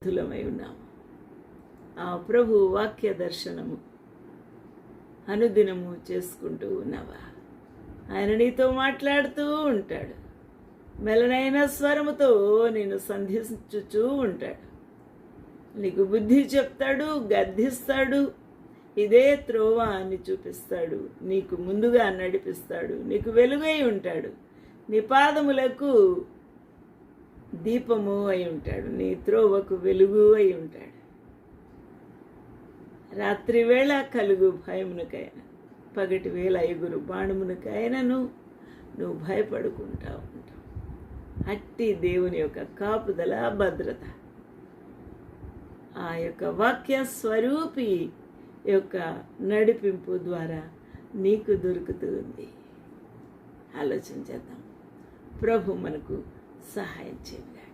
సమర్థులమై ఉన్నాము. ఆ ప్రభు వాక్య దర్శనము అనుదినము చేసుకుంటూ ఉన్నావా? ఆయన నీతో మాట్లాడుతూ ఉంటాడు. మెలనైన స్వరముతో నేను సంధించుచూ ఉంటాడు. నీకు బుద్ధి చెప్తాడు, గద్దిస్తాడు, ఇదే త్రోవ అని చూపిస్తాడు, నీకు ముందుగా నడిపిస్తాడు, నీకు వెలుగై ఉంటాడు, నీ పాదములకు దీపము అయి ఉంటాడు, నీ త్రోవకు వెలుగు అయి ఉంటాడు. రాత్రి వేళ కలుగు భయమునకైనా, పగటి వేళ ఎగురు బాణమునకైనను నువ్వు భయపడుకుంటా ఉంటావు. అట్టి దేవుని యొక్క కాపుదల, భద్రత ఆ యొక్క వాక్య స్వరూపి యొక్క నడిపింపు ద్వారా నీకు దొరుకుతుంది. ఆలోచన చేద్దాం. ప్రభు మనకు సహాయం చేద్దాం.